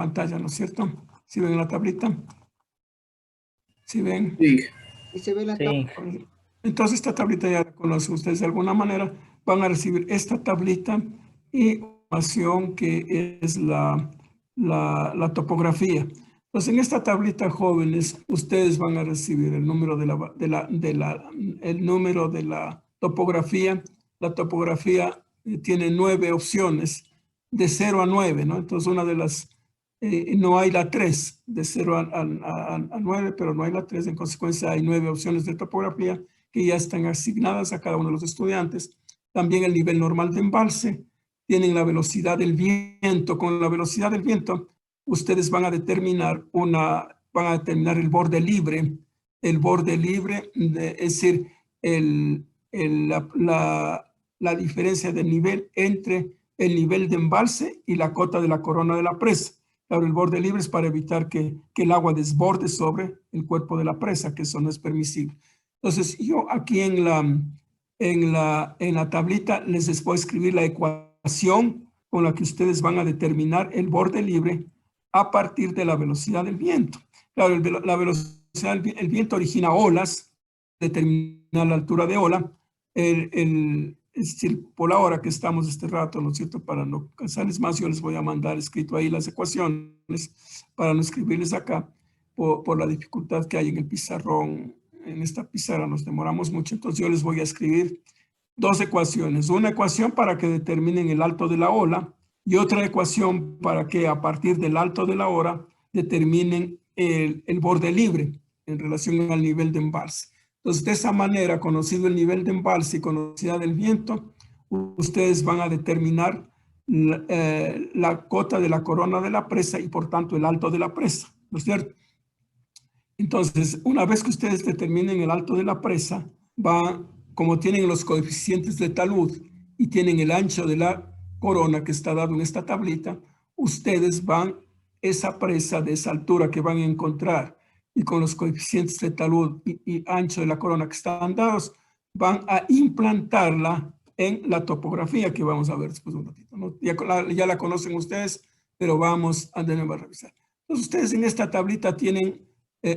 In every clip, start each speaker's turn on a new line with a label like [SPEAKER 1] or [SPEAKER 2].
[SPEAKER 1] pantalla, ¿no es cierto? ¿Sí ven la tablita? ¿Sí ven?
[SPEAKER 2] Sí.
[SPEAKER 3] Y se ve la
[SPEAKER 4] Sí.
[SPEAKER 3] tabla.
[SPEAKER 1] Entonces esta tablita ya la conocen ustedes de alguna manera. Van a recibir esta tablita y información que es la topografía. Entonces en esta tablita, jóvenes, ustedes van a recibir el número el número de la topografía. La topografía tiene 9 opciones, de 0 a 9, ¿no? Entonces una de las, no hay la 3, de 0 a 9, pero no hay la 3, en consecuencia hay 9 opciones de topografía que ya están asignadas a cada uno de los estudiantes. También el nivel normal de embalse, tienen la velocidad del viento. Con la velocidad del viento, ustedes van a determinar el borde libre. El borde libre, es decir, la diferencia del nivel entre el nivel de embalse y la cota de la corona de la presa. Claro, el borde libre es para evitar que el agua desborde sobre el cuerpo de la presa, que eso no es permisible. Entonces, yo aquí en la tablita les voy a escribir la ecuación con la que ustedes van a determinar el borde libre a partir de la velocidad del viento. Claro, la velocidad del viento origina olas, determina la altura de ola, es decir, por la hora que estamos este rato, ¿no es cierto? Para no cansarles más, yo les voy a mandar escrito ahí las ecuaciones para no escribirles acá por la dificultad que hay en el pizarrón. En esta pizarra nos demoramos mucho, entonces yo les voy a escribir 2 ecuaciones. Una ecuación para que determinen el alto de la ola y otra ecuación para que a partir del alto de la ola determinen el borde libre en relación al nivel de embalse. Entonces, de esa manera, conocido el nivel de embalse y conocida del viento, ustedes van a determinar la cota de la corona de la presa y por tanto el alto de la presa, ¿no es cierto? Entonces, una vez que ustedes determinen el alto de la presa, como tienen los coeficientes de talud y tienen el ancho de la corona que está dado en esta tablita, ustedes esa presa de esa altura que van a encontrar y con los coeficientes de talud y ancho de la corona que están dados, van a implantarla en la topografía que vamos a ver después de un ratito, ¿no? Ya la conocen ustedes, pero vamos a revisar. Entonces, ustedes en esta tablita tienen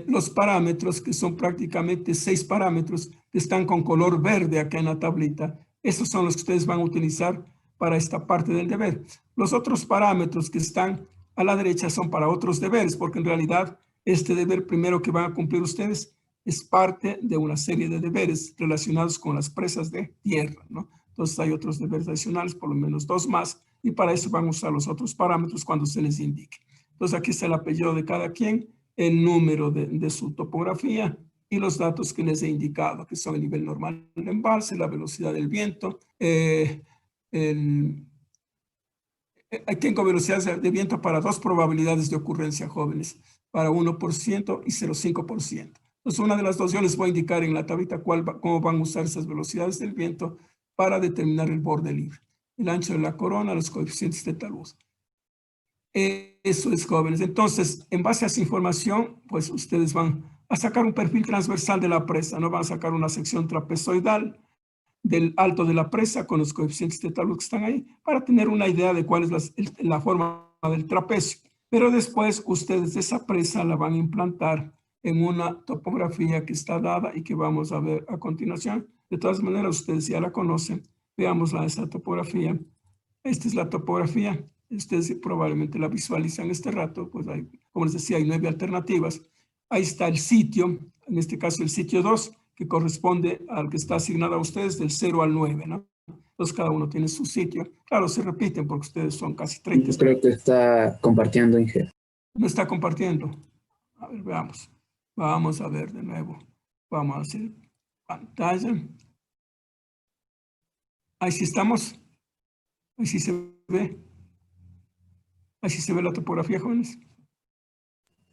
[SPEAKER 1] los parámetros, que son prácticamente 6 parámetros que están con color verde acá en la tablita. Esos son los que ustedes van a utilizar para esta parte del deber. Los otros parámetros que están a la derecha son para otros deberes, porque en realidad este deber primero que van a cumplir ustedes es parte de una serie de deberes relacionados con las presas de tierra, ¿no? Entonces hay otros deberes adicionales, por lo menos 2 más, y para eso van a usar los otros parámetros cuando se les indique. Entonces aquí está el apellido de cada quien, el número de su topografía y los datos que les he indicado, que son el nivel normal del embalse, la velocidad del viento. Tengo velocidades de viento para 2 probabilidades de ocurrencia, jóvenes, para 1% y 0,5%. Entonces, una de las 2 yo les voy a indicar en la tablita cómo van a usar esas velocidades del viento para determinar el borde libre, el ancho de la corona, los coeficientes de talud. Eso es, jóvenes. Entonces, en base a esa información, pues ustedes van a sacar un perfil transversal de la presa, ¿no? Van a sacar una sección trapezoidal del alto de la presa con los coeficientes de talud que están ahí para tener una idea de cuál es la forma del trapecio. Pero después ustedes esa presa la van a implantar en una topografía que está dada y que vamos a ver a continuación. De todas maneras, ustedes ya la conocen. Veámosla, esa topografía. Esta es la topografía. Ustedes probablemente la visualizan este rato, pues hay, como les decía, hay 9 alternativas. Ahí está el sitio, en este caso el sitio 2, que corresponde al que está asignado a ustedes del 0 al 9, ¿no? Entonces cada uno tiene su sitio. Claro, se repiten porque ustedes son casi 30.
[SPEAKER 2] Yo creo que está compartiendo, Inge.
[SPEAKER 1] ¿No está compartiendo? A ver, veamos. Vamos a ver de nuevo. Vamos a hacer pantalla. Ahí sí estamos. Ahí sí se ve. Así se ve la topografía, jóvenes.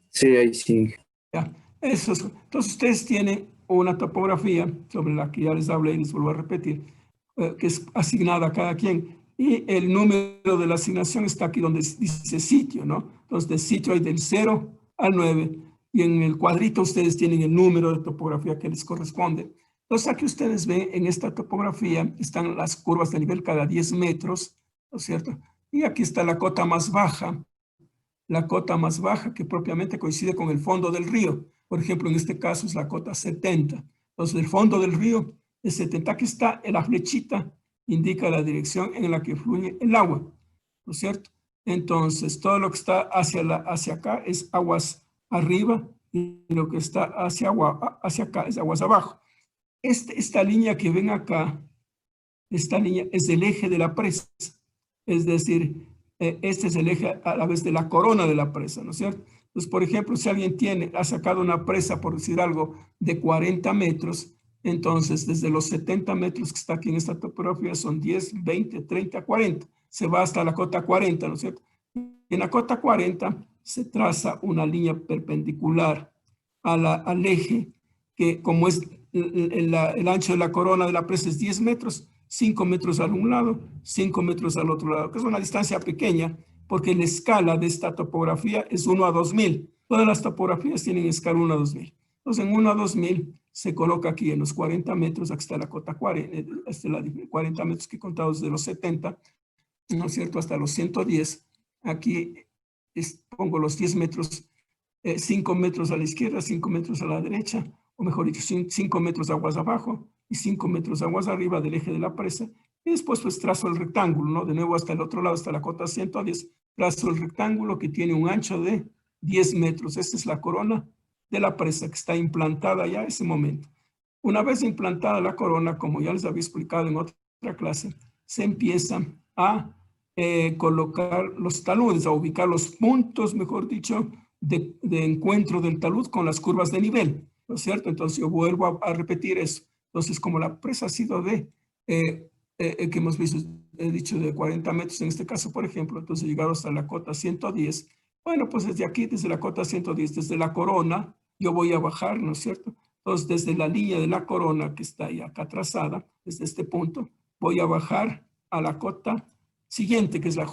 [SPEAKER 2] Sí, ahí sí.
[SPEAKER 1] Ya, eso es. Entonces ustedes tienen una topografía sobre la que ya les hablé y les vuelvo a repetir, que es asignada a cada quien. Y el número de la asignación está aquí donde dice sitio, ¿no? Entonces de sitio hay del 0 al 9. Y en el cuadrito ustedes tienen el número de topografía que les corresponde. Entonces aquí ustedes ven en esta topografía están las curvas de nivel cada 10 metros, ¿no es cierto? Y aquí está la cota más baja, la cota más baja, que propiamente coincide con el fondo del río. Por ejemplo, en este caso es la cota 70. Entonces, el fondo del río es 70. Aquí está la flechita, indica la dirección en la que fluye el agua, ¿no es cierto? Entonces, todo lo que está hacia acá es aguas arriba y lo que está hacia acá es aguas abajo. Esta línea que ven acá, esta línea es el eje de la presa, es decir, este es el eje a la vez de la corona de la presa, ¿no es cierto? Entonces, por ejemplo, si alguien ha sacado una presa, por decir algo, de 40 metros, entonces desde los 70 metros que está aquí en esta topografía son 10, 20, 30, 40, se va hasta la cota 40, ¿no es cierto? Y en la cota 40 se traza una línea perpendicular al eje, que como es el ancho de la corona de la presa es 10 metros, 5 metros a un lado, 5 metros al otro lado, que es una distancia pequeña, porque la escala de esta topografía es 1 a 2000. Todas las topografías tienen escala 1 a 2000. Entonces, en 1 a 2000 se coloca aquí en los 40 metros, aquí está la cota 40, hasta la 40 metros que he contado desde los 70, ¿no es cierto?, hasta los 110. Aquí pongo los 10 metros, 5 metros a la izquierda, 5 metros a la derecha, o mejor dicho, 5 metros aguas abajo y 5 metros aguas arriba del eje de la presa. Y después pues trazo el rectángulo, ¿no? De nuevo hasta el otro lado, hasta la cota 110, trazo el rectángulo que tiene un ancho de 10 metros. Esta es la corona de la presa que está implantada ya en ese momento. Una vez implantada la corona, como ya les había explicado en otra clase, se empieza a colocar los taludes, a ubicar los puntos, mejor dicho, de encuentro del talud con las curvas de nivel, ¿no es cierto? Entonces yo vuelvo a repetir eso. Entonces, como la presa ha sido que hemos visto, he dicho de 40 metros en este caso, por ejemplo, entonces llegado hasta la cota 110, bueno, pues desde aquí, desde la cota 110, desde la corona, yo voy a bajar, ¿no es cierto? Entonces, desde la línea de la corona que está ahí acá trazada, desde este punto, voy a bajar a la cota siguiente, que es la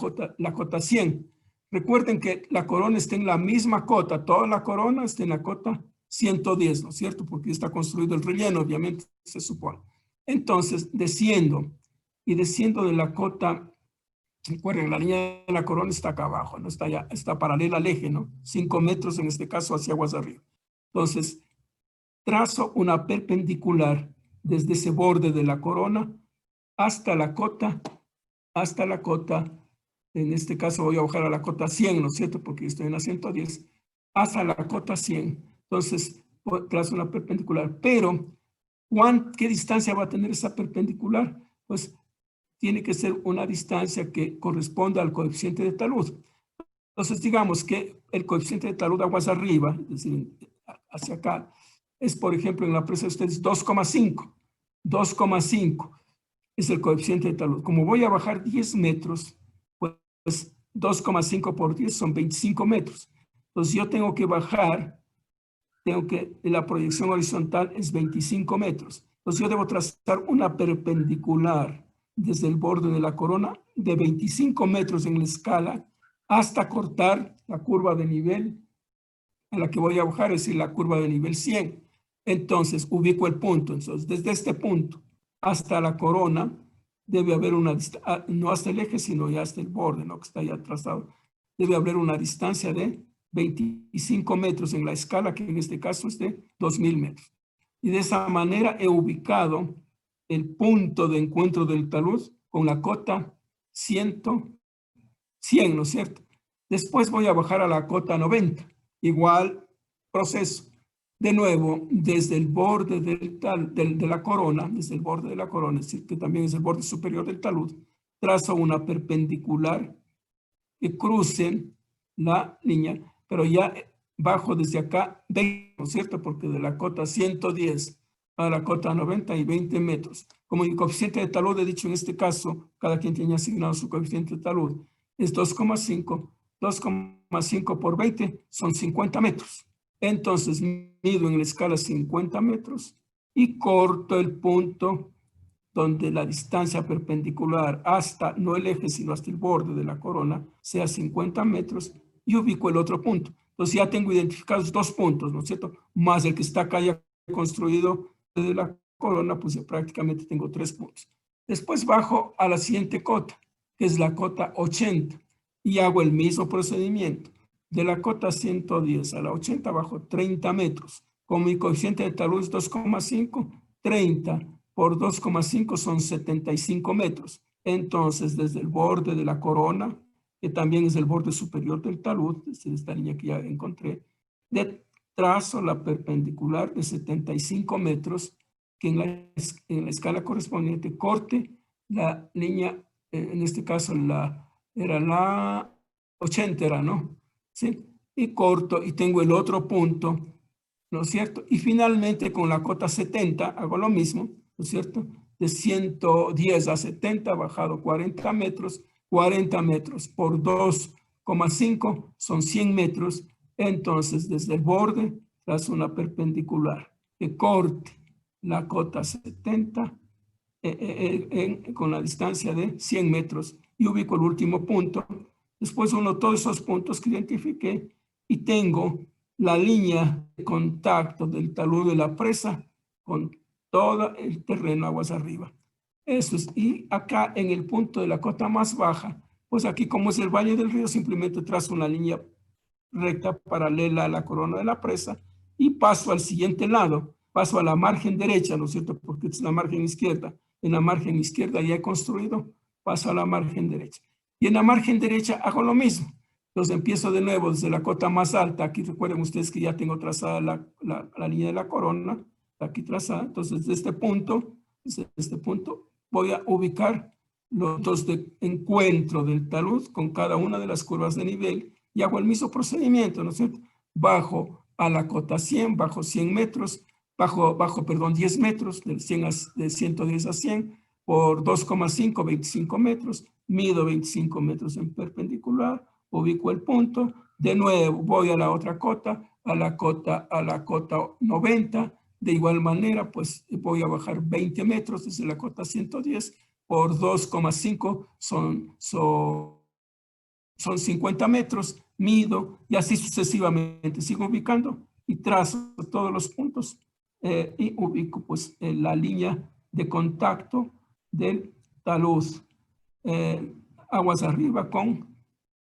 [SPEAKER 1] cota 100. Recuerden que la corona está en la misma cota, toda la corona está en la cota 110, ¿no es cierto? Porque está construido el relleno, obviamente, se supone. Entonces, desciendo de la cota, recuerden, la línea de la corona está acá abajo, ¿no? Está paralela al eje, ¿no? 5 metros en este caso hacia aguas arriba. Entonces, trazo una perpendicular desde ese borde de la corona hasta la cota, en este caso voy a bajar a la cota 100, ¿no es cierto? Porque estoy en la 110, hasta la cota 100. Entonces, trazo una perpendicular. Pero, ¿qué distancia va a tener esa perpendicular? Pues tiene que ser una distancia que corresponda al coeficiente de talud. Entonces, digamos que el coeficiente de talud aguas arriba, es decir, hacia acá, es, por ejemplo, en la presa de ustedes 2,5. 2,5 es el coeficiente de talud. Como voy a bajar 10 metros, pues 2,5 por 10 son 25 metros. Entonces yo tengo que bajar, la proyección horizontal es 25 metros. Entonces yo debo trazar una perpendicular desde el borde de la corona de 25 metros en la escala hasta cortar la curva de nivel a la que voy a bajar, es decir, la curva de nivel 100. Entonces ubico el punto. Entonces desde este punto hasta la corona debe haber una distancia, no hasta el eje, sino ya hasta el borde, ¿no? Que está ya trazado. Debe haber una distancia de 25 metros en la escala, que en este caso es de 2000 metros. Y de esa manera he ubicado el punto de encuentro del talud con la cota 100, ¿no es cierto? Después voy a bajar a la cota 90. Igual proceso. De nuevo, desde el borde de la corona, desde el borde de la corona, es decir, que también es el borde superior del talud, trazo una perpendicular que cruce la línea, pero ya bajo desde acá 20, ¿no es cierto? Porque de la cota 110 a la cota 90 y 20 metros. Como el coeficiente de talud, he dicho en este caso, cada quien tiene asignado su coeficiente de talud, es 2,5. 2,5 por 20 son 50 metros. Entonces mido en la escala 50 metros y corto el punto donde la distancia perpendicular hasta, no el eje, sino hasta el borde de la corona, sea 50 metros y ubico el otro punto. Entonces ya tengo identificados 2 puntos, ¿no es cierto? Más el que está acá ya construido desde la corona, pues ya prácticamente tengo 3 puntos. Después bajo a la siguiente cota, que es la cota 80, y hago el mismo procedimiento. de la cota 110 a la 80 bajo 30 metros, con mi coeficiente de talud es 2,5, 30 por 2,5 son 75 metros. Entonces, desde el borde de la corona, que también es el borde superior del talud, desde esta línea que ya encontré, trazo la perpendicular de 75 metros, que en la escala correspondiente corte la línea, en este caso era la 80, era, ¿no? ¿Sí? Y corto y tengo el otro punto, ¿no es cierto? Y finalmente con la cota 70 hago lo mismo, ¿no es cierto? De 110 a 70 bajado 40 metros por 2,5 son 100 metros. Entonces desde el borde trazo una perpendicular que corte la cota 70 con la distancia de 100 metros y ubico el último punto. Después uno todos esos puntos que identifiqué y tengo la línea de contacto del talud de la presa con todo el terreno aguas arriba. Eso es. Y acá en el punto de la cota más baja, pues aquí como es el valle del río, simplemente trazo una línea recta paralela a la corona de la presa y paso al siguiente lado, paso a la margen derecha, ¿no es cierto? Porque es la margen izquierda. En la margen izquierda ya he construido, paso a la margen derecha. Y en la margen derecha hago lo mismo. Entonces empiezo de nuevo desde la cota más alta. Aquí recuerden ustedes que ya tengo trazada la línea de la corona, aquí trazada. Entonces desde este punto voy a ubicar los puntos de encuentro del talud con cada una de las curvas de nivel y hago el mismo procedimiento, ¿no es cierto? Bajo a la cota 100, bajo 100 metros, perdón, 10 metros, de 110 a 100, por 2,5, 25 metros, mido 25 metros en perpendicular, ubico el punto, de nuevo voy a la otra cota, a la cota 90, de igual manera, pues voy a bajar 20 metros desde la cota 110, por 2,5 son 50 metros, mido y así sucesivamente. Sigo ubicando y trazo todos los puntos y ubico pues la línea de contacto del talud aguas arriba con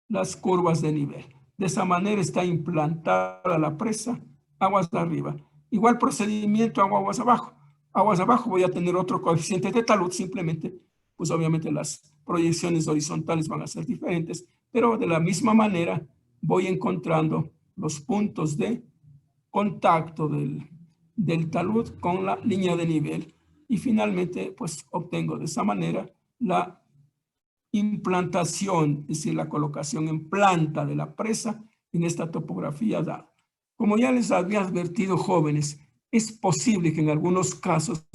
[SPEAKER 1] las curvas de nivel. De esa manera está implantada la presa aguas arriba. Igual procedimiento hago aguas abajo. Aguas abajo voy a tener otro coeficiente de talud, simplemente, pues obviamente las proyecciones horizontales van a ser diferentes, pero de la misma manera voy encontrando los puntos de contacto del talud con la línea de nivel y finalmente pues obtengo de esa manera la implantación, es decir, la colocación en planta de la presa en esta topografía dada. Como ya les había advertido, jóvenes, es posible que en algunos casos,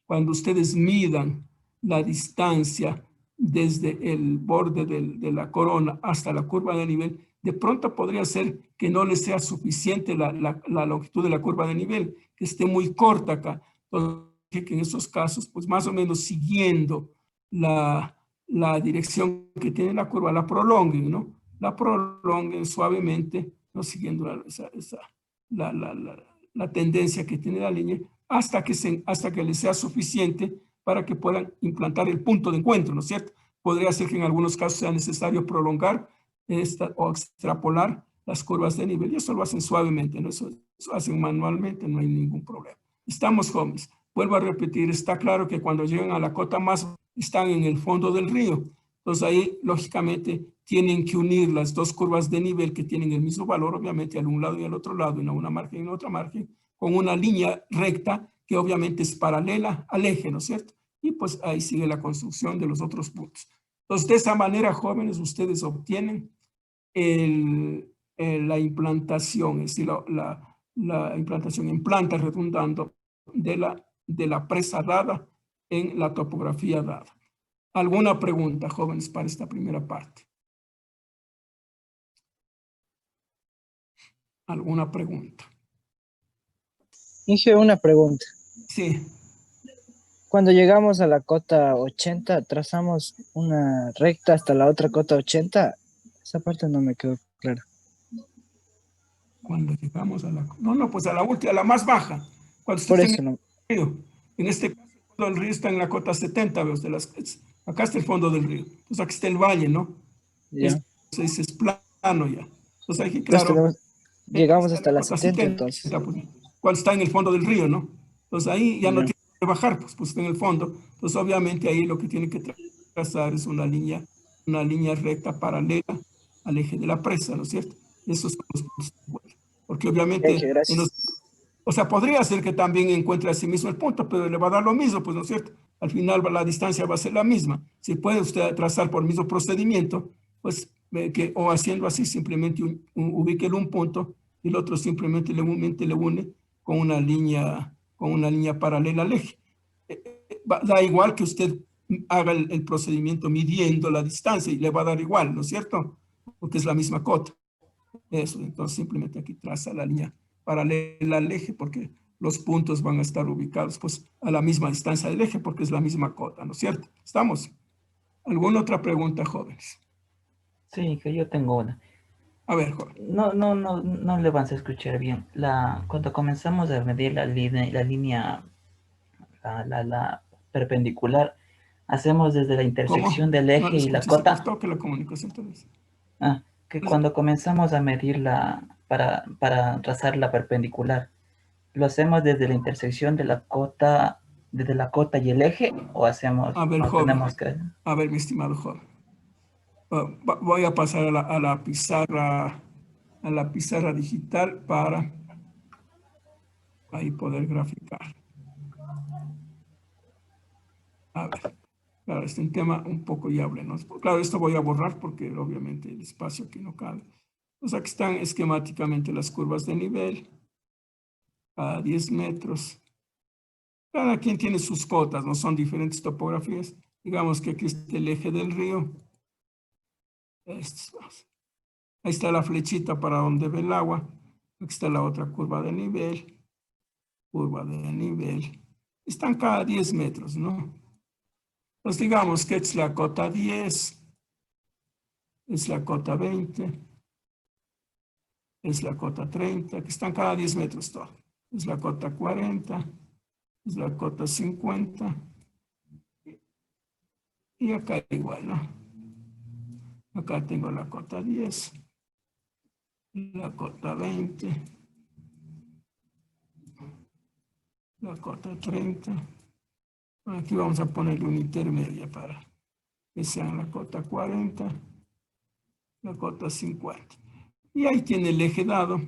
[SPEAKER 1] cuando ustedes midan la distancia desde el borde de la corona hasta la curva de nivel, de pronto podría ser que no les sea suficiente la longitud de la curva de nivel, que esté muy corta acá. Entonces, que en esos casos, pues más o menos siguiendo la dirección que tiene la curva, la prolonguen, ¿no? La prolonguen suavemente, no siguiendo la tendencia que tiene la línea, hasta que les sea suficiente para que puedan implantar el punto de encuentro, ¿no es cierto? Podría ser que en algunos casos sea necesario prolongar o extrapolar las curvas de nivel, y eso lo hacen suavemente, ¿no? Eso hacen manualmente, no hay ningún problema. Estamos jóvenes. Vuelvo a repetir, está claro que cuando llegan a la cota más, están en el fondo del río. Entonces ahí, lógicamente, tienen que unir las dos curvas de nivel que tienen el mismo valor, obviamente, al un lado y al otro lado, en una margen y en otra margen, con una línea recta que obviamente es paralela al eje, ¿no es cierto? Y pues ahí sigue la construcción de los otros puntos. Entonces, de esa manera, jóvenes, ustedes obtienen la implantación, es decir, la implantación en planta redundando de la presa dada en la topografía dada. ¿Alguna pregunta, jóvenes, para esta primera parte? ¿Alguna pregunta?
[SPEAKER 3] Inge, una pregunta.
[SPEAKER 1] Sí.
[SPEAKER 3] Cuando llegamos a la cota 80, trazamos una recta hasta la otra cota 80. Esa parte no me quedó clara.
[SPEAKER 1] Cuando llegamos a la... No, pues a la última, a la más baja. Cuando
[SPEAKER 3] Por
[SPEAKER 1] usted
[SPEAKER 3] eso no.
[SPEAKER 1] río. En este caso, el fondo del río está en la cota 70, ¿ves? Acá está el fondo del río. Entonces aquí está el valle, ¿no?
[SPEAKER 3] Ya.
[SPEAKER 1] Entonces es plano ya. Entonces aquí,
[SPEAKER 3] Entonces
[SPEAKER 1] claro,
[SPEAKER 3] llegamos
[SPEAKER 1] está
[SPEAKER 3] hasta
[SPEAKER 1] la
[SPEAKER 3] las
[SPEAKER 1] cota
[SPEAKER 3] 70
[SPEAKER 1] 70,
[SPEAKER 3] entonces.
[SPEAKER 1] pues, cuando está en el fondo del río, ¿no? Entonces ahí ya no
[SPEAKER 3] Ya.
[SPEAKER 1] tiene que bajar, pues está en el fondo. Entonces obviamente ahí lo que tiene que trazar es una línea recta paralela al eje de la presa, ¿no es cierto? Esos son los puntos de encuentro. Porque
[SPEAKER 3] Ok,
[SPEAKER 1] obviamente,
[SPEAKER 3] gracias.
[SPEAKER 1] o sea, podría ser que también encuentre a sí mismo el punto, pero le va a dar lo mismo, pues, ¿no es cierto? Al final la distancia va a ser la misma. Si puede usted trazar por el mismo procedimiento, pues, o haciendo así, simplemente ubique un punto y el otro simplemente le une con una línea paralela al eje. Da igual que usted haga el procedimiento midiendo la distancia y le va a dar igual, ¿no es cierto? Porque es la misma cota. Eso, entonces simplemente aquí traza la línea paralela al eje porque los puntos van a estar ubicados pues a la misma distancia del eje porque es la misma cota, ¿no es cierto? ¿Estamos? ¿Alguna otra pregunta, jóvenes?
[SPEAKER 4] Sí, que yo tengo una.
[SPEAKER 1] A ver, joven.
[SPEAKER 4] No le vas a escuchar bien. Cuando comenzamos a medir la perpendicular, hacemos desde la intersección
[SPEAKER 1] ¿Cómo?
[SPEAKER 4] del
[SPEAKER 1] No le
[SPEAKER 4] eje y la
[SPEAKER 1] escuché, se
[SPEAKER 4] cota.
[SPEAKER 1] cortó que la comunicación tal vez.
[SPEAKER 4] Que cuando comenzamos a medirla para trazar la perpendicular, ¿lo hacemos desde la intersección de la cota, desde la cota y el eje, o
[SPEAKER 1] A ver, joven.
[SPEAKER 4] tenemos que...
[SPEAKER 1] A ver, mi estimado joven. Voy a pasar a la pizarra digital para ahí poder graficar. A ver, claro, este es un tema un poco viable, ¿no? Claro, esto voy a borrar porque obviamente el espacio aquí no cabe. Pues aquí están esquemáticamente las curvas de nivel a 10 metros. Cada quien tiene sus cotas, ¿no? Son diferentes topografías. Digamos que aquí está el eje del río. Ahí está la flechita para donde ve el agua. Aquí está la otra curva de nivel. Curva de nivel. Están cada 10 metros, ¿no? Pues digamos que es la cota 10, es la cota 20, es la cota 30, que están cada 10 metros todo. Es la cota 40, es la cota 50. Y acá igual, ¿no? Acá tengo la cota 10, la cota 20, la cota 30. Aquí vamos a poner una intermedia para que sean la cota 40, la cota 50. Y ahí tiene el eje dado.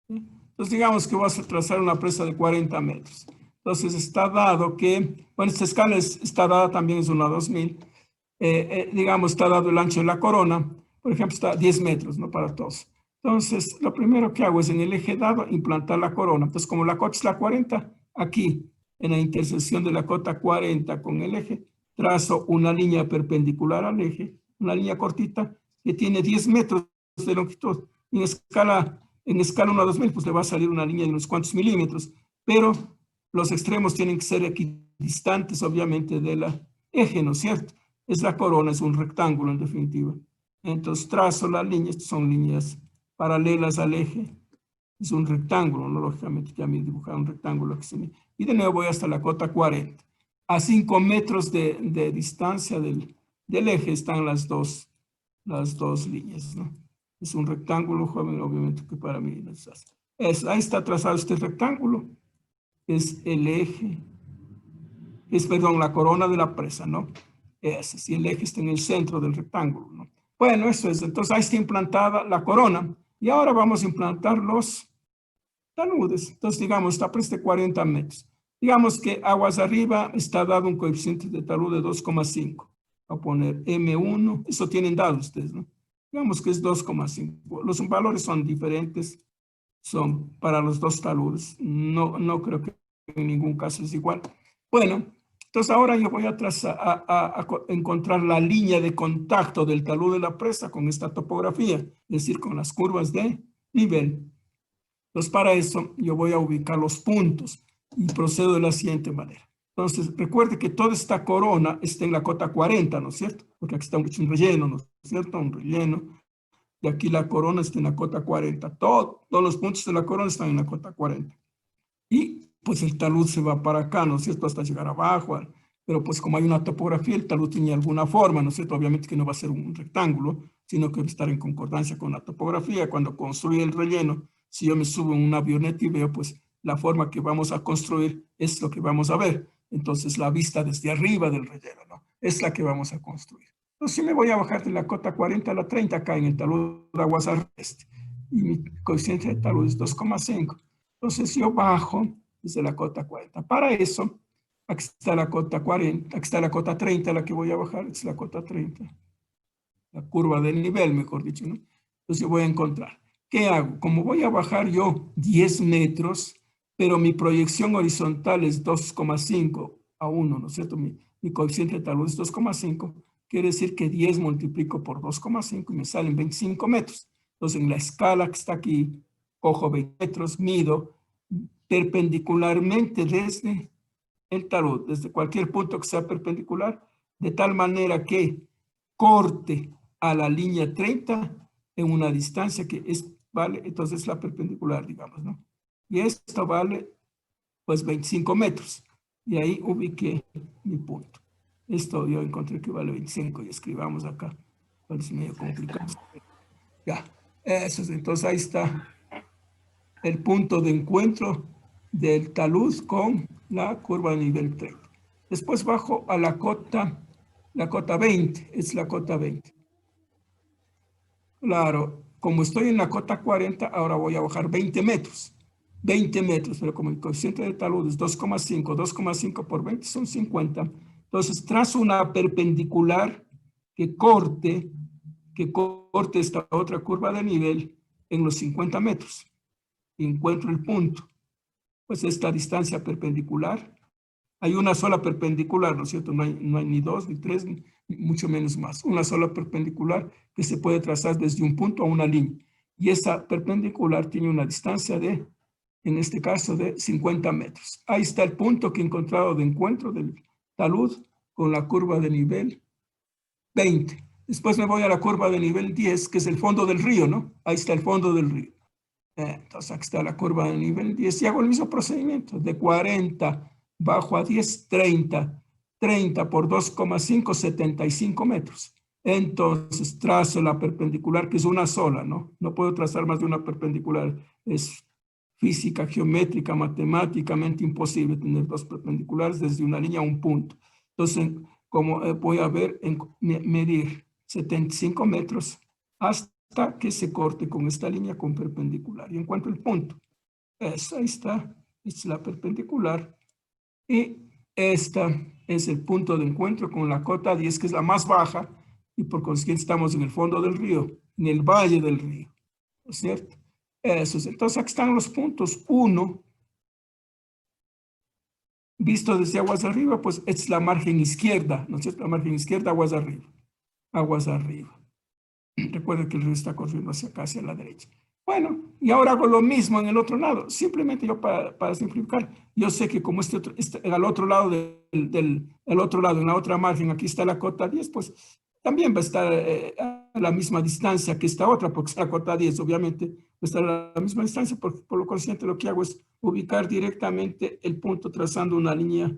[SPEAKER 1] Entonces digamos que vas a trazar una presa de 40 metros. Entonces está dado que, bueno, esta escala está dada también, es una 2000. Digamos, está dado el ancho de la corona. Por ejemplo, está a 10 metros, ¿no? Para todos. Entonces, lo primero que hago es en el eje dado implantar la corona. Entonces, como la cota es la 40, aquí, en la intersección de la cota 40 con el eje, trazo una línea perpendicular al eje, una línea cortita, que tiene 10 metros de longitud. En escala 1 a 2000, pues le va a salir una línea de unos cuantos milímetros, pero los extremos tienen que ser equidistantes, obviamente, de la eje, ¿no es cierto? Es la corona, es un rectángulo en definitiva. Entonces trazo la línea, estas son líneas paralelas al eje, es un rectángulo, ¿no? Lógicamente ya me he dibujado un rectángulo que se me... Y de nuevo voy hasta la cota 40. A 5 metros de distancia del eje están las dos líneas, ¿no? Es un rectángulo, joven, obviamente que para mí ahí está trazado este rectángulo, es el eje, perdón, la corona de la presa, ¿no? Ese, si el eje está en el centro del rectángulo, ¿no? Bueno, eso es, entonces ahí está implantada la corona y ahora vamos a implantar los taludes. Entonces, digamos, esta presa de 40 metros. Digamos que aguas arriba está dado un coeficiente de talud de 2,5. Voy a poner M1, eso tienen dado ustedes, ¿no? Digamos que es 2,5. Los valores son diferentes, son para los dos taludes. No creo que en ningún caso es igual. Bueno, entonces ahora yo voy a encontrar la línea de contacto del talud de la presa con esta topografía, es decir, con las curvas de nivel. Entonces para eso yo voy a ubicar los puntos y procedo de la siguiente manera. Entonces recuerde que toda esta corona está en la cota 40, ¿no es cierto? Porque aquí está un relleno, ¿no es cierto? Un relleno. Y aquí la corona está en la cota 40. Todos los puntos de la corona están en la cota 40. Y pues el talud se va para acá, ¿no es cierto? Hasta llegar abajo pero pues como hay una topografía, el talud tiene alguna forma, ¿no es cierto? Obviamente que no va a ser un rectángulo, sino que va a estar en concordancia con la topografía. Cuando construye el relleno, si yo me subo en una avioneta y veo, pues la forma que vamos a construir es lo que vamos a ver. Entonces la vista desde arriba del relleno, ¿no? Es la que vamos a construir. Entonces, si me voy a bajar de la cota 40 a la 30 acá en el talud de aguas este, y mi coeficiente de talud es 2,5. Entonces, yo bajo desde la cota 40. Para eso, aquí está la cota 40, aquí está la cota 30, la que voy a bajar, es la cota 30. La curva del nivel, mejor dicho, ¿no? Entonces, yo voy a encontrar. ¿Qué hago? Como voy a bajar yo 10 metros, pero mi proyección horizontal es 2,5 a 1, ¿no es cierto? Mi coeficiente de talud es 2,5. Quiere decir que 10 multiplico por 2,5 y me salen 25 metros. Entonces, en la escala que está aquí, cojo 20 metros, mido perpendicularmente desde el talud, desde cualquier punto que sea perpendicular, de tal manera que corte a la línea 30 en una distancia que es, vale, entonces la perpendicular, digamos, ¿no? Y esto vale, pues, 25 metros. Y ahí ubiqué mi punto. Esto yo encontré que vale 25 y escribamos acá. Parece medio complicado. Ya, eso es. Entonces ahí está el punto de encuentro del talud con la curva de nivel 30. Después bajo a la cota 20, es la cota 20. Claro, como estoy en la cota 40, ahora voy a bajar 20 metros. 20 metros, pero como el coeficiente de talud es 2,5, 2,5 por 20 son 50. Entonces trazo una perpendicular que corte esta otra curva de nivel en los 50 metros. Y encuentro el punto. Pues esta distancia perpendicular, hay una sola perpendicular, ¿no es cierto? No hay ni dos, ni tres, ni mucho menos más. Una sola perpendicular que se puede trazar desde un punto a una línea. Y esa perpendicular tiene una distancia de, en este caso, de 50 metros. Ahí está el punto que he encontrado de encuentro del talud con la curva de nivel 20. Después me voy a la curva de nivel 10, que es el fondo del río, ¿no? Ahí está el fondo del río. Entonces aquí está la curva de nivel 10 y hago el mismo procedimiento. De 40 bajo a 10, 30. 30 por 2,5, 75 metros. Entonces trazo la perpendicular, que es una sola, ¿no? No puedo trazar más de una perpendicular. Es física, geométrica, matemáticamente imposible tener dos perpendiculares desde una línea a un punto. Entonces, como voy a ver, medir 75 metros hasta que se corte con esta línea con perpendicular. Y encuentro el punto. Ahí está, es la perpendicular. Y esta es el punto de encuentro con la cota 10, que es la más baja, y por consiguiente estamos en el fondo del río, en el valle del río, ¿no es cierto? Eso es. Entonces aquí están los puntos. 1, visto desde aguas arriba, pues es la margen izquierda, ¿no es cierto? La margen izquierda, aguas arriba. Aguas arriba. Recuerden que el río está corriendo hacia acá, hacia la derecha. Bueno, y ahora hago lo mismo en el otro lado. Simplemente yo para simplificar, yo sé que como al otro lado el otro lado, en la otra margen, aquí está la cota 10, pues también va a estar a la misma distancia que esta otra, porque está la cota 10, obviamente, va a estar a la misma distancia, por lo consiguiente lo que hago es ubicar directamente el punto trazando una línea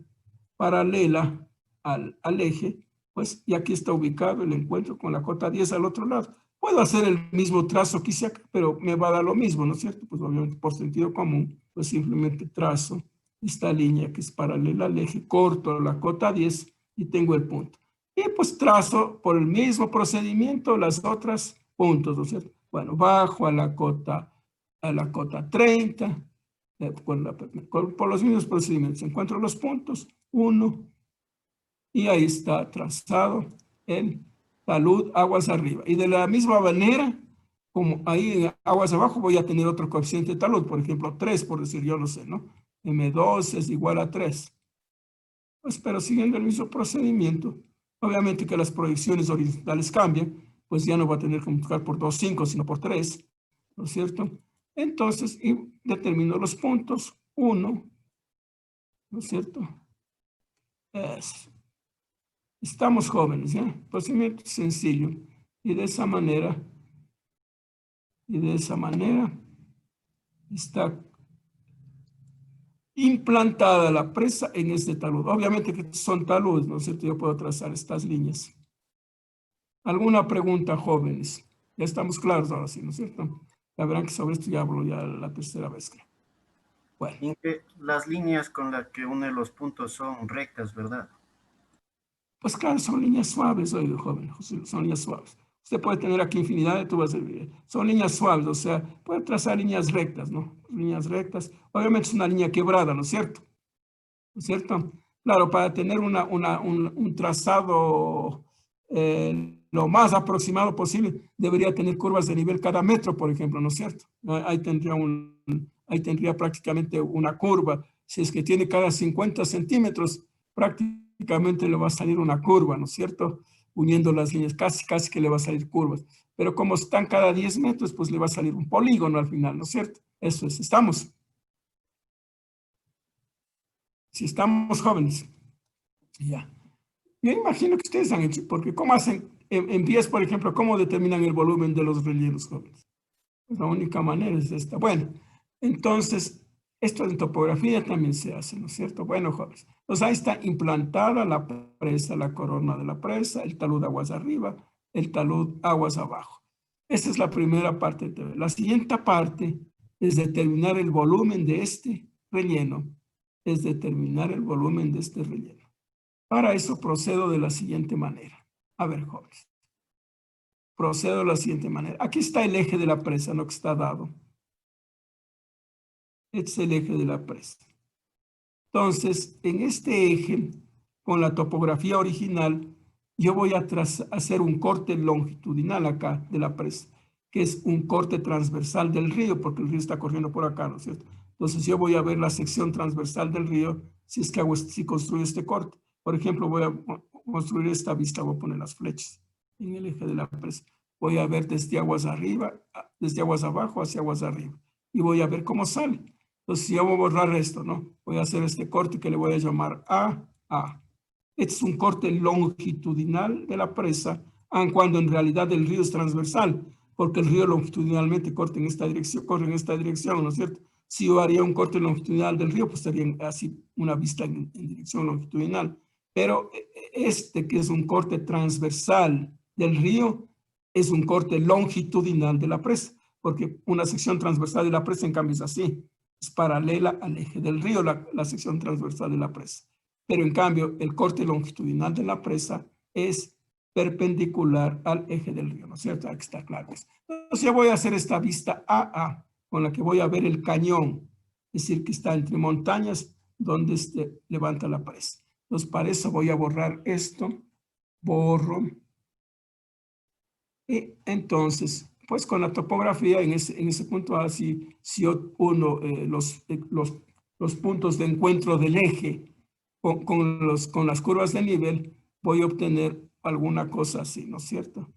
[SPEAKER 1] paralela al eje, pues, y aquí está ubicado el encuentro con la cota 10 al otro lado. Puedo hacer el mismo trazo que hice acá, pero me va a dar lo mismo, ¿no es cierto? Pues obviamente por sentido común, pues simplemente trazo esta línea que es paralela al eje, corto la cota 10 y tengo el punto. Y pues trazo por el mismo procedimiento las otras puntos, ¿no es cierto? Bueno, bajo a la cota 30, por los mismos procedimientos. Encuentro los puntos, 1, y ahí está trazado el talud aguas arriba. Y de la misma manera, como ahí en aguas abajo voy a tener otro coeficiente de talud, por ejemplo 3, por decir, yo lo sé, ¿no? M2 es igual a 3. Pues, pero siguiendo el mismo procedimiento, obviamente que las proyecciones horizontales cambian, pues ya no va a tener que multiplicar por 2,5, sino por 3, ¿no es cierto? Entonces, y determino los puntos, 1, ¿no es cierto? Estamos jóvenes, ¿ya? Procedimiento sencillo. Y de esa manera está implantada la presa en este talud. Obviamente que son taludes, ¿no es cierto? Yo puedo trazar estas líneas. ¿Alguna pregunta, jóvenes? Ya estamos claros ahora sí, ¿no es cierto? Ya verán que sobre esto ya hablo ya la tercera vez. Bueno.
[SPEAKER 5] Inge, las líneas con las que une los puntos son rectas, ¿verdad?
[SPEAKER 1] Pues claro, son líneas suaves, oiga, joven, son líneas suaves. Usted puede tener aquí infinidad de tubas, son líneas suaves, o sea, puede trazar líneas rectas, ¿no? Líneas rectas. Obviamente es una línea quebrada, ¿no es cierto? ¿No es cierto? Claro, para tener un trazado lo más aproximado posible, debería tener curvas de nivel cada metro, por ejemplo, ¿no es cierto? Ahí tendría prácticamente una curva. Si es que tiene cada 50 centímetros, prácticamente le va a salir una curva, ¿no es cierto? Uniendo las líneas, casi que le va a salir curvas. Pero como están cada 10 metros, pues le va a salir un polígono al final, ¿no es cierto? Eso es, estamos. Si estamos jóvenes. Ya. Yo imagino que ustedes han hecho, porque ¿cómo hacen en vías, por ejemplo, cómo determinan el volumen de los rellenos, jóvenes? Pues la única manera es esta. Bueno, entonces, esto en topografía también se hace, ¿no es cierto? Bueno, jóvenes, pues ahí está implantada la presa, la corona de la presa, el talud aguas arriba, el talud aguas abajo. Esa es la primera parte. La siguiente parte es determinar el volumen de este relleno. Es determinar el volumen de este relleno. Para eso procedo de la siguiente manera. A ver, jóvenes. Procedo de la siguiente manera. Aquí está el eje de la presa, ¿no? Que está dado. Este es el eje de la presa. Entonces, en este eje, con la topografía original, yo voy a hacer un corte longitudinal acá de la presa, que es un corte transversal del río, porque el río está corriendo por acá, ¿no es cierto? Entonces, yo voy a ver la sección transversal del río si es que si construyo este corte. Por ejemplo, voy a construir esta vista, voy a poner las flechas en el eje de la presa. Voy a ver desde aguas arriba, desde aguas abajo hacia aguas arriba. Y voy a ver cómo sale. Entonces, si yo voy a borrar esto, ¿no? Voy a hacer este corte que le voy a llamar A. Este es un corte longitudinal de la presa, aun cuando en realidad el río es transversal, porque el río longitudinalmente corre en esta dirección, ¿no es cierto? Si yo haría un corte longitudinal del río, pues sería así una vista en dirección longitudinal. Pero este, que es un corte transversal del río, es un corte longitudinal de la presa, porque una sección transversal de la presa, en cambio, es así. Es paralela al eje del río, la sección transversal de la presa. Pero en cambio, el corte longitudinal de la presa es perpendicular al eje del río, ¿no es cierto? Aquí está claro. Entonces yo voy a hacer esta vista AA, con la que voy a ver el cañón, es decir, que está entre montañas donde levanta la presa. Entonces para eso voy a borrar esto, borro. Y entonces, pues con la topografía en ese punto A, si yo uno los puntos de encuentro del eje con las curvas de nivel, voy a obtener alguna cosa así, ¿no es cierto?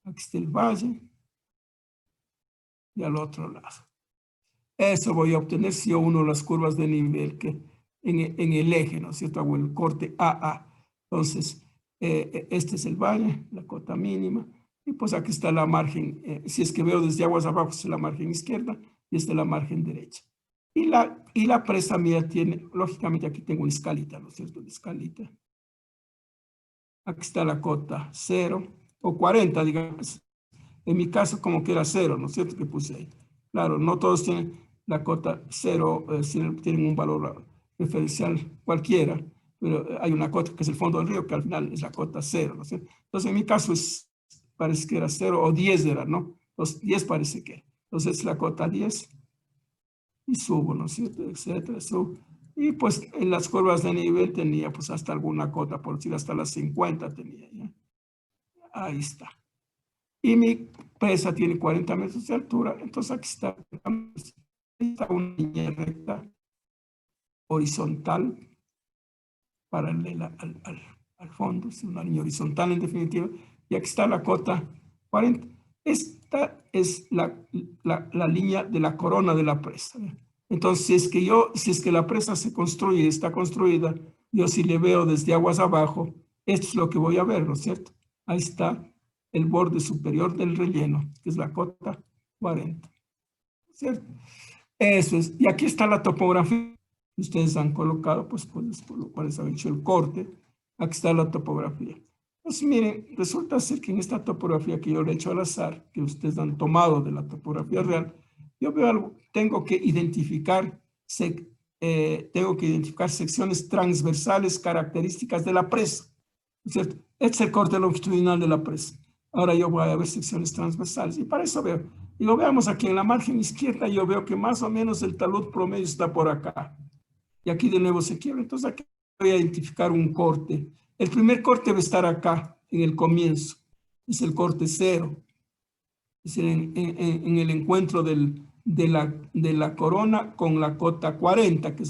[SPEAKER 1] Aquí está el valle y al otro lado. Eso voy a obtener si yo uno las curvas de nivel que en el eje, ¿no es cierto? Hago el corte AA. Entonces, este es el valle, la cota mínima. Y pues aquí está la margen, si es que veo desde aguas abajo, es la margen izquierda y esta es la margen derecha. Y la presa mía tiene, lógicamente aquí tengo una escalita, ¿no es cierto? Una escalita. Aquí está la cota 0 o 40, digamos. En mi caso como que era 0, ¿no es cierto? Que puse ahí. Claro, no todos tienen la cota 0, tienen un valor referencial cualquiera, pero hay una cota que es el fondo del río, que al final es la cota 0, ¿no es cierto? Entonces en mi caso parece que era 0 o 10 era, ¿no? Entonces 10 parece que. Entonces la cota 10 y subo, ¿no es cierto? Etcétera, subo. Y pues en las curvas de nivel tenía pues hasta alguna cota, por decir hasta las 50 tenía, ¿ya? Ahí está. Y mi presa tiene 40 metros de altura, entonces aquí está una línea recta horizontal paralela al fondo, es una línea horizontal en definitiva, y aquí está la cota 40. Esta es la línea de la corona de la presa. Entonces, si es que la presa se construye, está construida, yo si le veo desde aguas abajo, esto es lo que voy a ver, ¿no es cierto? Ahí está el borde superior del relleno, que es la cota 40. ¿Cierto? Eso es. Y aquí está la topografía. ustedes han colocado, pues por lo cual han hecho el corte. Aquí está la topografía. Pues miren, resulta ser que en esta topografía que yo le he hecho al azar, que ustedes han tomado de la topografía real, yo veo algo, tengo que identificar secciones transversales características de la presa, ¿no es cierto? Este es el corte longitudinal de la presa. Ahora yo voy a ver secciones transversales y para eso veo. Y lo veamos aquí en la margen izquierda, yo veo que más o menos el talud promedio está por acá. Y aquí de nuevo se quiebra. Entonces aquí voy a identificar un corte. El primer corte va a estar acá, en el comienzo. Es el corte 0. Es en el encuentro de la corona con la cota 40, que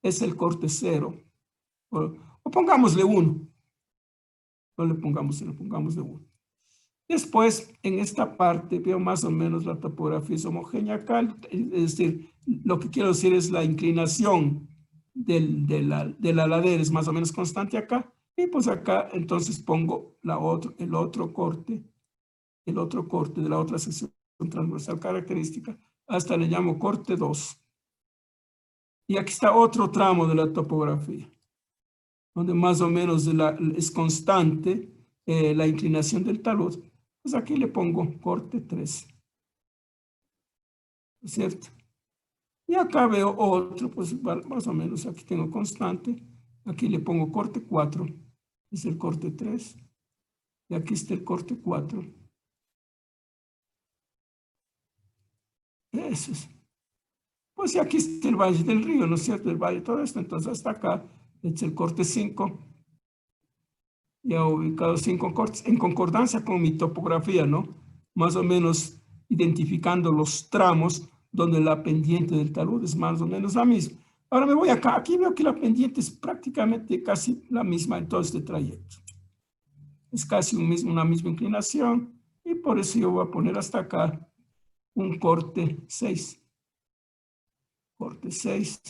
[SPEAKER 1] es el corte 0. O pongámosle 1. No le pongamos 0, pongámosle 1. Después, en esta parte, veo más o menos la topografía es homogénea acá. Es decir, lo que quiero decir es la inclinación de la ladera es más o menos constante acá. Y pues acá, entonces pongo el otro corte de la otra sección transversal característica. Hasta le llamo corte 2. Y aquí está otro tramo de la topografía, donde más o menos es constante la inclinación del talud. Pues aquí le pongo corte 3. ¿Cierto? Y acá veo otro, pues más o menos aquí tengo constante. Aquí le pongo corte 4. Es el corte 3. Y aquí está el corte 4. Eso es. Pues y aquí está el Valle del Río, ¿no es cierto? El valle, todo esto. Entonces hasta acá es el corte 5. Ya ubicado 5 cortes en concordancia con mi topografía, ¿no? Más o menos identificando los tramos donde la pendiente del talud es más o menos la misma. Ahora me voy acá. Aquí veo que la pendiente es prácticamente casi la misma en todo este trayecto. Es casi una misma inclinación y por eso yo voy a poner hasta acá un corte 6. Corte 6.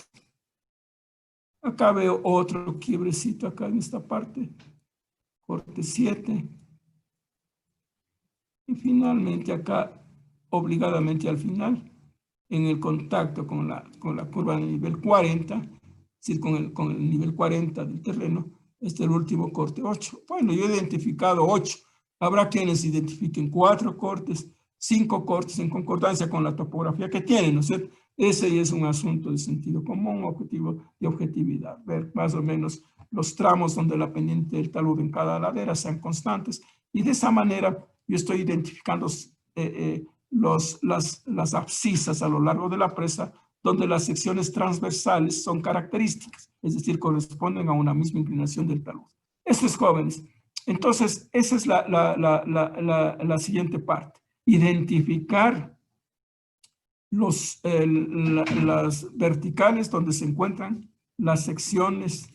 [SPEAKER 1] Acá veo otro quiebrecito acá en esta parte. Corte 7. Y finalmente acá, obligadamente al final, en el contacto con la curva de nivel 40, es decir, con el nivel 40 del terreno, este es el último corte 8. Bueno, yo he identificado 8. Habrá quienes identifiquen 4 cortes, 5 cortes en concordancia con la topografía que tienen, ¿no es cierto? Ese es un asunto de sentido común, objetivo de objetividad. Ver más o menos los tramos donde la pendiente del talud en cada ladera sean constantes. Y de esa manera yo estoy identificando las abscisas a lo largo de la presa donde las secciones transversales son características, es decir, corresponden a una misma inclinación del talud. Eso es, jóvenes. Entonces, esa es la siguiente parte. Identificar las verticales donde se encuentran las secciones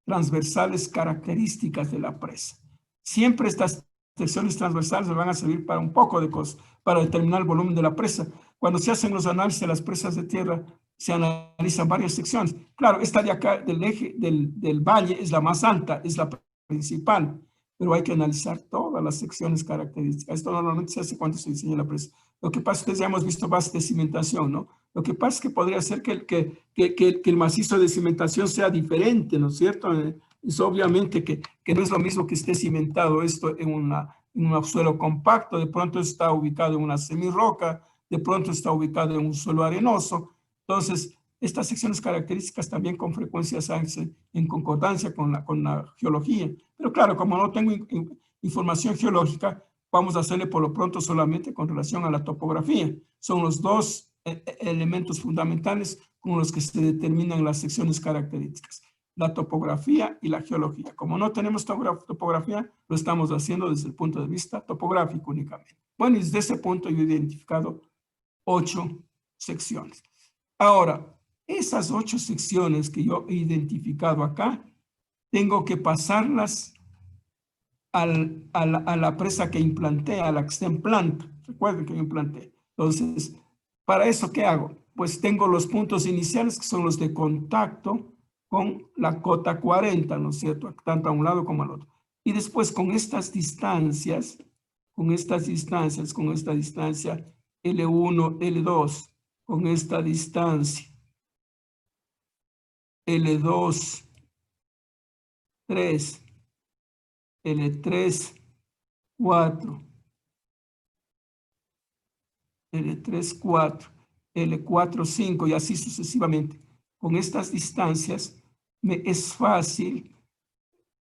[SPEAKER 1] transversales características de la presa. Siempre estas secciones transversales van a servir para un poco de cosas, para determinar el volumen de la presa. Cuando se hacen los análisis de las presas de tierra, se analizan varias secciones. Claro, esta de acá del eje del valle es la más alta, es la principal, pero hay que analizar todas las secciones características. Esto normalmente se hace cuando se diseña la presa. Lo que pasa es que ya hemos visto bases de cimentación, ¿no? Lo que pasa es que podría ser que el macizo de cimentación sea diferente, ¿no es cierto? Es obviamente que no es lo mismo que esté cimentado esto en un suelo compacto, de pronto está ubicado en una semirroca, de pronto está ubicado en un suelo arenoso. Entonces, estas secciones características también con frecuencia se hacen en concordancia con la geología. Pero claro, como no tengo información geológica, vamos a hacerle por lo pronto solamente con relación a la topografía. Son los dos elementos fundamentales con los que se determinan las secciones características, la topografía y la geología. Como no tenemos topografía, lo estamos haciendo desde el punto de vista topográfico únicamente. Bueno, y desde ese punto yo he identificado 8 secciones. Ahora, esas 8 secciones que yo he identificado acá, tengo que pasarlas a la presa que implanté, a la que está en planta. Recuerden que yo implanté. Entonces, ¿para eso qué hago? Pues tengo los puntos iniciales que son los de contacto con la cota 40, ¿no es cierto? Tanto a un lado como al otro. Y después con estas distancias, con esta distancia L1, L2, con esta distancia L2, 3, L3, 4, L3, 4, L4, 5 y así sucesivamente. Con estas distancias me es fácil,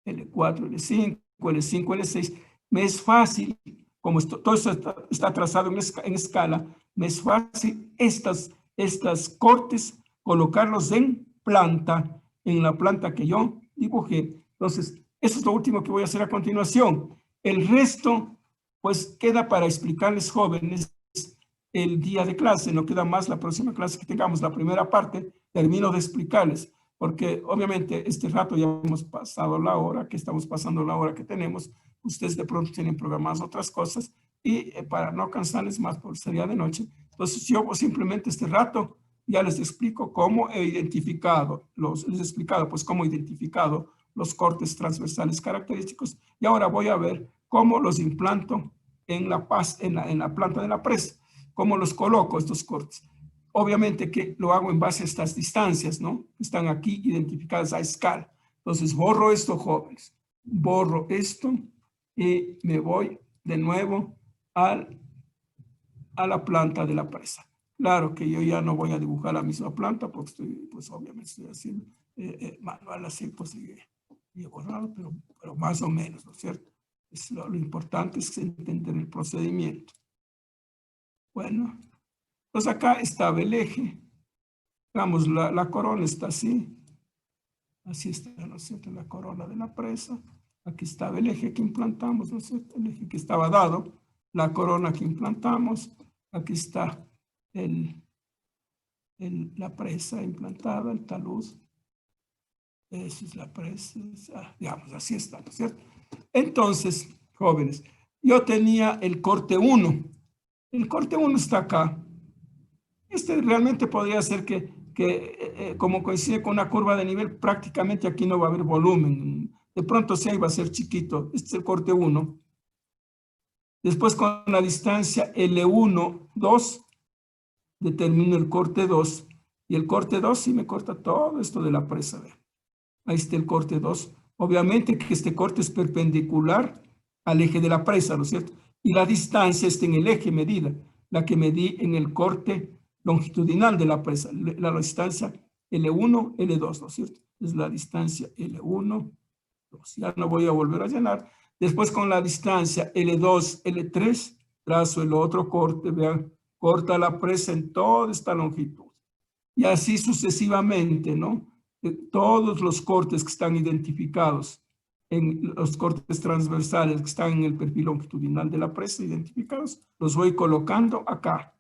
[SPEAKER 1] L4, L5, L5, L6, me es fácil, como todo esto está trazado en escala, me es fácil estas cortes colocarlos en la planta que yo dibujé. Entonces, eso es lo último que voy a hacer a continuación. El resto, pues, queda para explicarles, jóvenes, el día de clase. No queda más la próxima clase que tengamos. La primera parte termino de explicarles, porque obviamente este rato ya hemos pasado la hora, que estamos pasando la hora que tenemos. Ustedes de pronto tienen programadas otras cosas y para no cansarles más, por sería de noche. Entonces yo simplemente este rato ya les explico cómo he identificado, les he explicado pues cómo he identificado los cortes transversales característicos y ahora voy a ver cómo los implanto en la planta de la presa, cómo los coloco estos cortes. Obviamente que lo hago en base a estas distancias, ¿no? Están aquí identificadas a escala. Entonces borro esto, jóvenes, borro esto y me voy de nuevo a la planta de la presa. Claro que yo ya no voy a dibujar la misma planta porque estoy, pues obviamente estoy haciendo manual así, pues y he borrado, pero más o menos, ¿no es cierto? Lo importante es entender el procedimiento. Bueno, pues acá estaba el eje. Digamos, la corona está así. Así está, ¿no es cierto? La corona de la presa. Aquí estaba el eje que implantamos, ¿no es cierto? El eje que estaba dado. La corona que implantamos. Aquí está la presa implantada, el talud. Esa es la presa. Digamos, así está, ¿no es cierto? Entonces, jóvenes, yo tenía el corte 1. El corte 1 está acá. Este realmente podría ser que como coincide con una curva de nivel, prácticamente aquí no va a haber volumen. De pronto sí, ahí va a ser chiquito. Este es el corte 1. Después con la distancia L1, 2, determino el corte 2. Y el corte 2 sí me corta todo esto de la presa. ¿Ve? Ahí está el corte 2. Obviamente que este corte es perpendicular al eje de la presa, ¿no es cierto? Y la distancia está en el eje medida, la que medí en el corte longitudinal de la presa, la distancia L1, L2, ¿no es cierto? Es la distancia L1, 2. Ya no voy a volver a llenar. Después con la distancia L2, L3, trazo el otro corte, vean, corta la presa en toda esta longitud. Y así sucesivamente, ¿no? Todos los cortes que están identificados en los cortes transversales que están en el perfil longitudinal de la presa identificados, los voy colocando acá.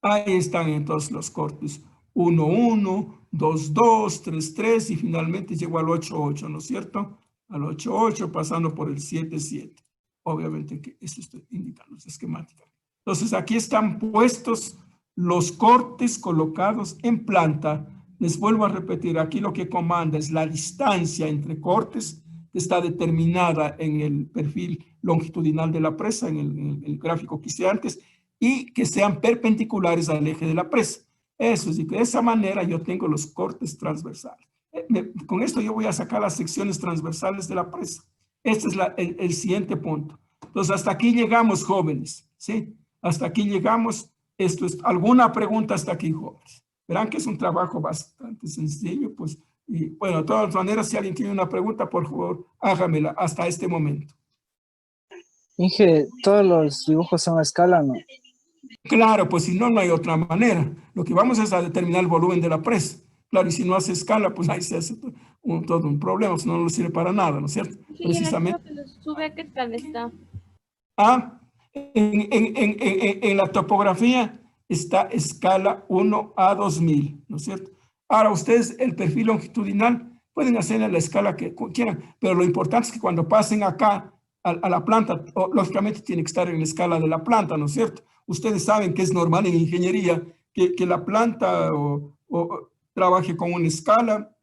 [SPEAKER 1] Ahí están entonces los cortes 1, 1, 2, 2, 3, 3 y finalmente llego al 8, 8, ¿no es cierto? Al 8, 8 pasando por el 7, 7. Obviamente que esto estoy indicando esquemáticamente. Entonces aquí están puestos los cortes colocados en planta. Les vuelvo a repetir, aquí lo que comanda es la distancia entre cortes que está determinada en el perfil longitudinal de la presa, en el gráfico que hice antes, y que sean perpendiculares al eje de la presa. Eso es, y de esa manera yo tengo los cortes transversales. Con esto yo voy a sacar las secciones transversales de la presa. Este es el siguiente punto. Entonces, hasta aquí llegamos, jóvenes, ¿sí? Hasta aquí llegamos. Esto es, ¿alguna pregunta hasta aquí, jóvenes? Verán que es un trabajo bastante sencillo, pues, y bueno, de todas maneras, si alguien tiene una pregunta, por favor, hágamela hasta este momento.
[SPEAKER 3] Inge, ¿todos los dibujos son a escala, no?
[SPEAKER 1] Claro, pues si no, no hay otra manera. Lo que vamos es a determinar el volumen de la presa. Claro, y si no hace escala, pues ahí se hace todo un problema, si no, no sirve para nada, ¿no es cierto?
[SPEAKER 6] Sí,
[SPEAKER 1] Precisamente.
[SPEAKER 6] que los sube, ¿a qué escala está?
[SPEAKER 1] En la topografía está escala 1 a 2000, ¿no es cierto? Ahora ustedes el perfil longitudinal pueden hacer en la escala que quieran, pero lo importante es que cuando pasen acá a la planta, lógicamente tiene que estar en la escala de la planta, ¿no es cierto? Ustedes saben que es normal en ingeniería que la planta o trabaje con una escala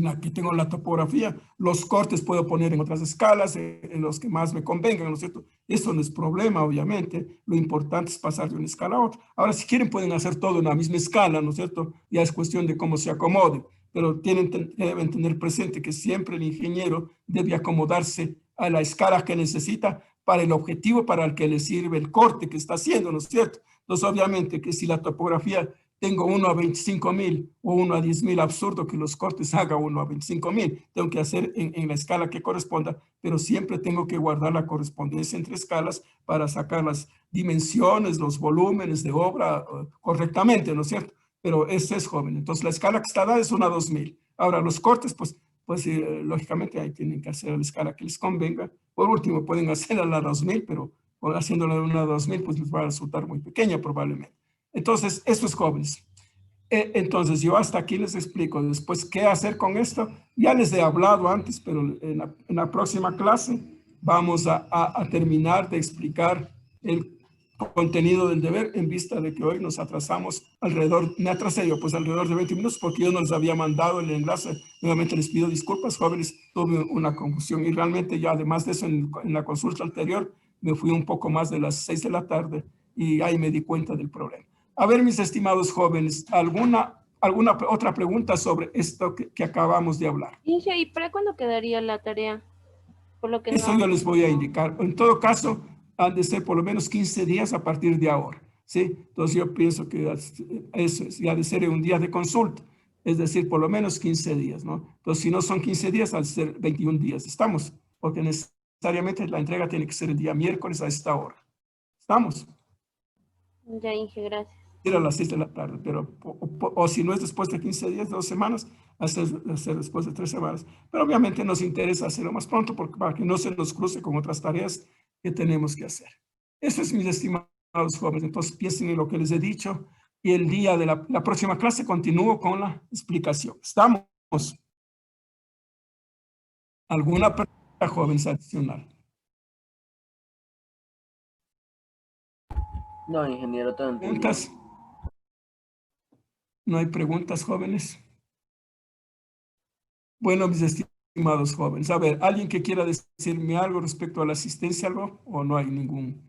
[SPEAKER 1] Aquí tengo la topografía, los cortes puedo poner en otras escalas, en los que más me convengan, ¿no es cierto? Eso no es problema, obviamente. Lo importante es pasar de una escala a otra. Ahora, si quieren, pueden hacer todo en la misma escala, ¿no es cierto? Ya es cuestión de cómo se acomode, pero deben tener presente que siempre el ingeniero debe acomodarse a la escala que necesita para el objetivo para el que le sirve el corte que está haciendo, ¿no es cierto? Entonces, obviamente que si la topografía tengo 1 a 25,000 o 1 a 10,000, absurdo que los cortes haga 1 a 25,000. Tengo que hacer en la escala que corresponda, pero siempre tengo que guardar la correspondencia entre escalas para sacar las dimensiones, los volúmenes de obra correctamente, ¿no es cierto? Pero ese es joven. Entonces, la escala que está dada es 1 a 2,000. Ahora, los cortes, pues lógicamente, ahí tienen que hacer a la escala que les convenga. Por último, pueden hacer a la 2,000, pero haciéndola a una 2,000, pues les va a resultar muy pequeña probablemente. Entonces, esto es jóvenes. Entonces, yo hasta aquí les explico después qué hacer con esto. Ya les he hablado antes, pero en la próxima clase vamos a terminar de explicar el contenido del deber en vista de que hoy nos atrasamos me atrasé yo pues alrededor de 20 minutos porque yo no les había mandado el enlace. Nuevamente les pido disculpas, jóvenes, tuve una confusión y realmente ya además de eso en la consulta anterior me fui un poco más de las 6 de la tarde y ahí me di cuenta del problema. A ver, mis estimados jóvenes, ¿alguna otra pregunta sobre esto que acabamos de hablar?
[SPEAKER 6] ¿Y para cuándo quedaría la tarea? Por lo que
[SPEAKER 1] Eso yo les voy a indicar. En todo caso, han de ser por lo menos 15 días a partir de ahora, ¿sí? Entonces yo pienso que eso es, ya de ser un día de consulta, es decir, por lo menos 15 días, ¿no? Entonces, si no son 15 días, al ser 21 días, ¿estamos? Porque necesariamente la entrega tiene que ser el día miércoles a esta hora. ¿Estamos?
[SPEAKER 6] Ya, Inge, gracias.
[SPEAKER 1] Ir a las 6 de la tarde, pero o si no es después de 15 días, 2 semanas, hacer después de 3 semanas. Pero obviamente nos interesa hacerlo más pronto para que no se nos cruce con otras tareas que tenemos que hacer. Eso es, mis estimados jóvenes. Entonces piensen en lo que les he dicho y el día de la próxima clase continúo con la explicación. ¿Estamos? ¿Alguna pregunta, jóvenes, adicional?
[SPEAKER 7] No, ingeniero, todo entendido.
[SPEAKER 1] ¿Preguntas? ¿No hay preguntas, jóvenes? Bueno, mis estimados jóvenes, a ver, ¿alguien que quiera decirme algo respecto a la asistencia, algo? ¿O no hay ningún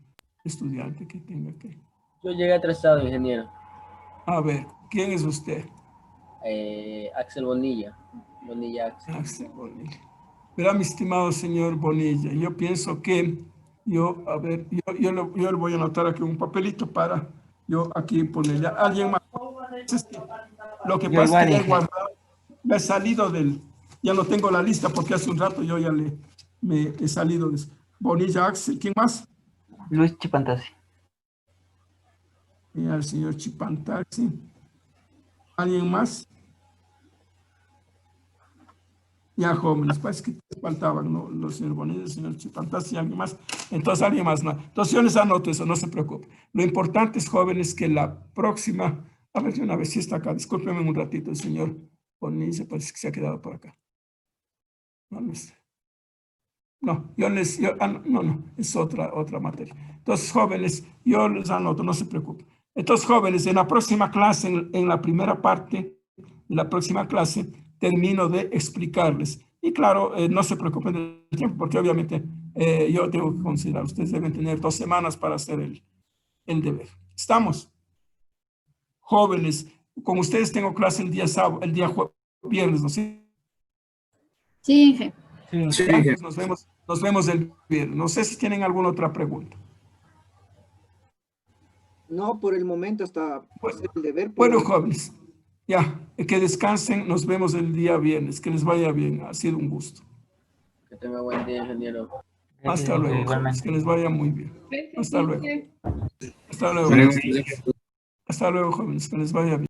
[SPEAKER 1] estudiante que tenga que?
[SPEAKER 7] Yo llegué atrasado, ingeniero.
[SPEAKER 1] A ver, ¿quién es usted?
[SPEAKER 7] Axel Bonilla. Bonilla Axel.
[SPEAKER 1] Axel Bonilla. Verá, mi estimado señor Bonilla, yo pienso que a ver, yo le voy a anotar aquí un papelito para yo aquí ponerle. ¿Alguien más? Lo que pasa es que me he salido ya no tengo la lista porque hace un rato yo ya me he salido de eso. Bonilla Axel, ¿quién más?
[SPEAKER 4] Luis Chipantasi.
[SPEAKER 1] Y al señor Chipantasi. ¿Alguien más? Ya, jóvenes, pues que faltaban, ¿no? Los señor Bonilla, el señor Chipantasi, alguien más. Entonces, alguien más, no. Entonces, yo les anoto eso, no se preocupen. Lo importante es, jóvenes, que la próxima, a ver si una vez sí está acá, discúlpenme un ratito, el señor Bonilla parece que se ha quedado por acá. No, no, es otra materia. Entonces, jóvenes, yo les anoto, no se preocupen. Entonces, jóvenes, en la próxima clase, en la primera parte de la próxima clase, termino de explicarles. Y claro, no se preocupen del tiempo, porque obviamente yo tengo que considerar, ustedes deben tener 2 semanas para hacer el deber. ¿Estamos? Jóvenes, con ustedes tengo clase el día viernes, ¿no sé?
[SPEAKER 8] Sí, Inge.
[SPEAKER 2] Sí,
[SPEAKER 1] Pues nos vemos el viernes. No sé si tienen alguna otra pregunta.
[SPEAKER 9] No, por el momento hasta hacer el deber.
[SPEAKER 1] Bueno, jóvenes, ya, que descansen. Nos vemos el día viernes. Que les vaya bien. Ha sido un gusto.
[SPEAKER 7] Que tenga buen día, ingeniero.
[SPEAKER 1] Hasta luego, jóvenes. Que les vaya muy bien. Hasta luego. Hasta luego.
[SPEAKER 2] sí.
[SPEAKER 1] Hasta luego, jóvenes. Que les vaya bien.